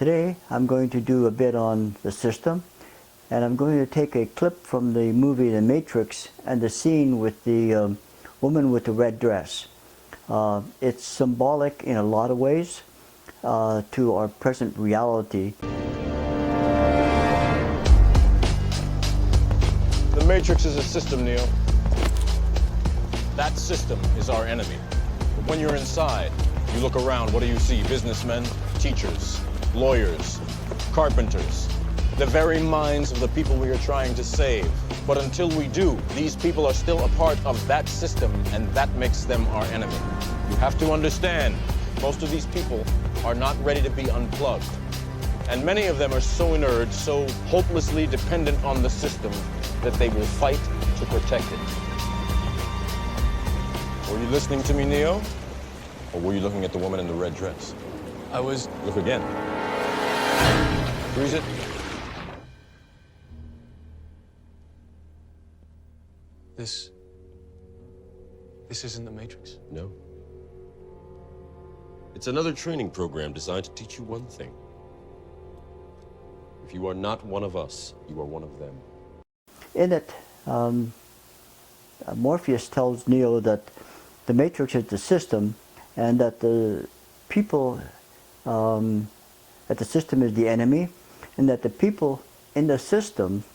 Today I'm going to do a bit on the system, and I'm going to take a clip from the movie The Matrix and the scene with the woman with the red dress. It's symbolic in a lot of ways to our present reality. The Matrix is a system, Neo. That system is our enemy. But when you're inside, you look around, what do you see? Businessmen, teachers, lawyers, carpenters, the very minds of the people we are trying to save. But until we do, these people are still a part of that system, and that makes them our enemy. You have to understand, most of these people are not ready to be unplugged. And many of them are so inert, so hopelessly dependent on the system, that they will fight to protect it. Were you listening to me, Neo? Or were you looking at the woman in the red dress? I was... Look again. Freeze it. This isn't the Matrix. No. It's another training program designed to teach you one thing. If you are not one of us, you are one of them. In it, Morpheus tells Neo that the Matrix is the system, and that the people, that the system is the enemy, and that the people in the system,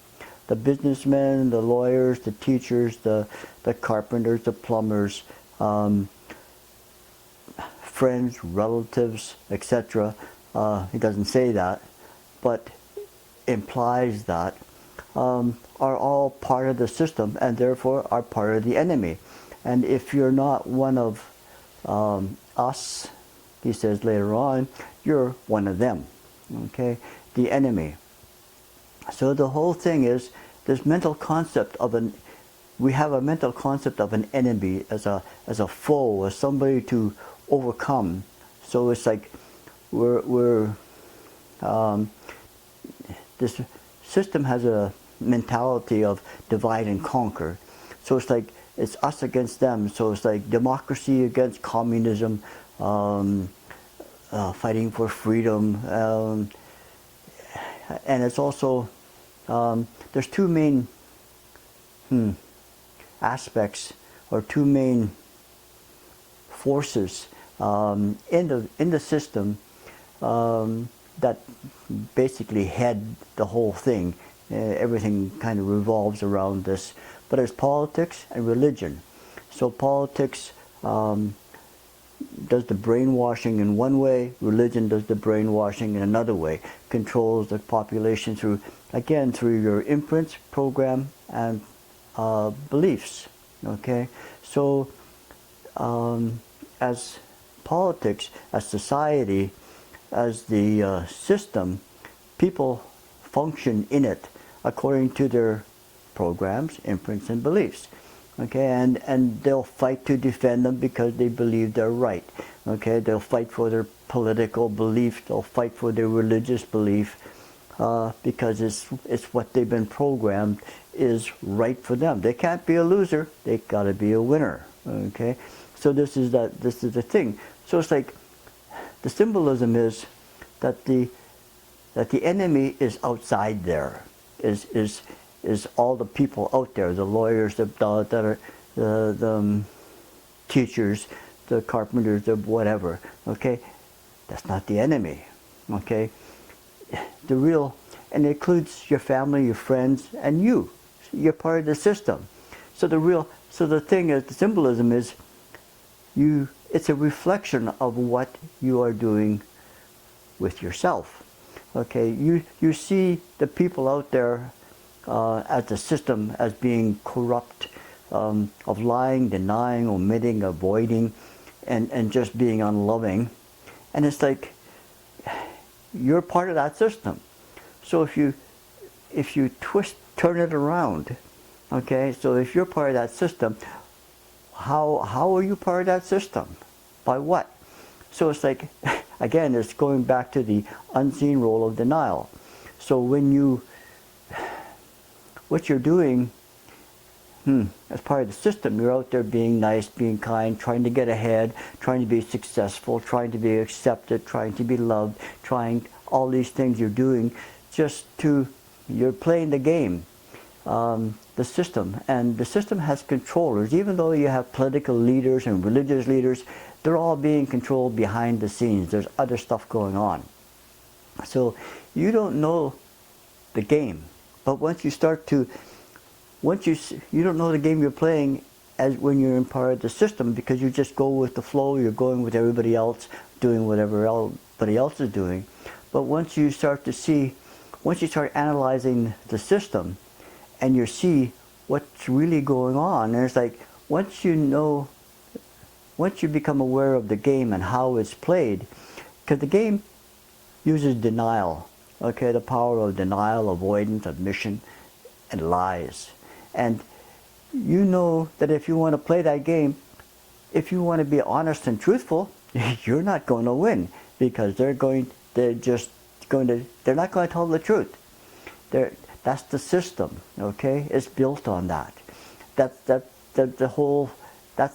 the businessmen, the lawyers, the teachers, the carpenters, the plumbers, friends, relatives, etc. He doesn't say that, but implies that, are all part of the system and therefore are part of the enemy. And if you're not one of us, he says later on, you're one of them, okay? The enemy. So the whole thing is this mental concept of we have a mental concept of an enemy as a foe, as somebody to overcome. So it's like this system has a mentality of divide and conquer. So it's like it's us against them. So it's like democracy against communism, fighting for freedom, and it's also there's two main aspects, or two main forces in the system that basically head the whole thing. Everything kind of revolves around this, but it's politics and religion. So politics does the brainwashing in one way, religion does the brainwashing in another way, controls the population through, again, through your imprints, program, and beliefs, okay? So as politics, as society, as the system, people function in it according to their programs, imprints, and beliefs. Okay, and they'll fight to defend them because they believe they're right. Okay, they'll fight for their political belief, they'll fight for their religious belief, because it's what they've been programmed is right for them. They can't be a loser, they gotta be a winner. Okay, so this is the thing. So it's like the symbolism is that the enemy is outside there, is all the people out there, the lawyers, the teachers, the carpenters, the whatever, okay? That's not the enemy, okay? The real, and it includes your family, your friends, and you. You're part of the system. So the thing is, the symbolism is, it's a reflection of what you are doing with yourself. Okay, you see the people out there as the system as being corrupt, of lying, denying, omitting, avoiding, and just being unloving. And it's like, you're part of that system. So if you turn it around, okay, so if you're part of that system, how are you part of that system? By what? So it's like, again, it's going back to the unseen role of denial. So when what you're doing, as part of the system, you're out there being nice, being kind, trying to get ahead, trying to be successful, trying to be accepted, trying to be loved, trying all these things you're doing you're playing the game, the system. And the system has controllers. Even though you have political leaders and religious leaders, they're all being controlled behind the scenes. There's other stuff going on. So you don't know the game. But once you start to, you don't know the game you're playing as when you're in part of the system, because you just go with the flow, you're going with everybody else, doing whatever everybody else is doing. But once you start analyzing the system, and you see what's really going on, and it's like, once you become aware of the game and how it's played, because the game uses denial, okay, the power of denial, avoidance, omission, and lies. And you know that if you want to play that game, if you want to be honest and truthful, you're not going to win, because they're not going to tell the truth. That's the system, okay? It's built on that. That's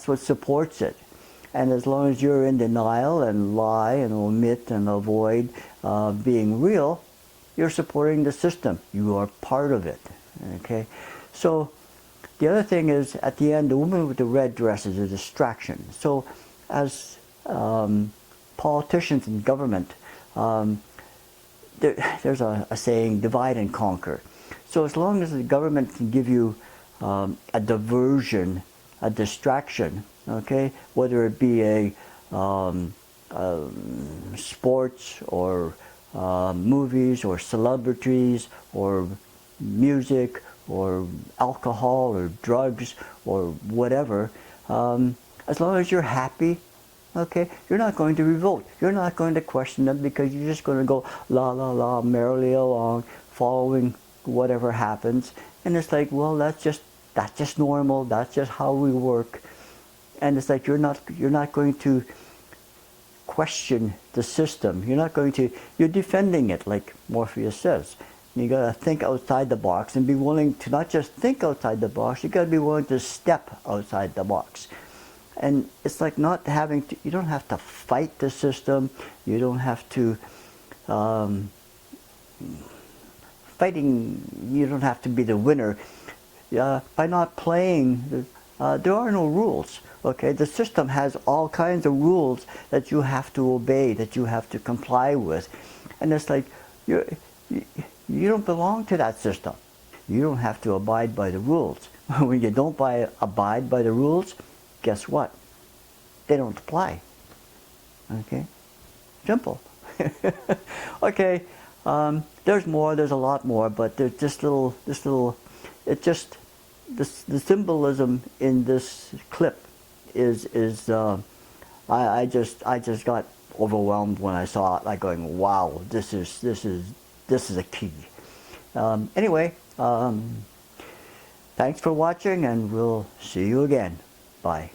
what supports it. And as long as you're in denial and lie and omit and avoid being real, you're supporting the system. You are part of it, okay? So the other thing is, at the end, the woman with the red dress is a distraction. So as politicians in government, there's a saying, divide and conquer. So as long as the government can give you a diversion, a distraction, okay, whether it be a sports or movies or celebrities or music or alcohol or drugs or whatever, as long as you're happy, okay, you're not going to revolt. You're not going to question them, because you're just going to go la la la merrily along, following whatever happens. And it's like, well, that's just normal. That's just how we work. And it's like, you're not going to question the system. You're defending it, like Morpheus says. You got to think outside the box and be willing to not just think outside the box. You got to be willing to step outside the box. And it's like not having to. You don't have to fight the system. You don't have to. You don't have to be the winner. By not playing, there are no rules. Okay, the system has all kinds of rules that you have to obey, that you have to comply with, and it's like you don't belong to that system. You don't have to abide by the rules. When you don't abide by the rules, guess what? They don't apply. Okay, simple. Okay, there's more. There's a lot more, but there's this little. It just the symbolism in this clip is I just got overwhelmed when I saw it, like going, wow, this is a key. Anyway, thanks for watching, and we'll see you again. Bye.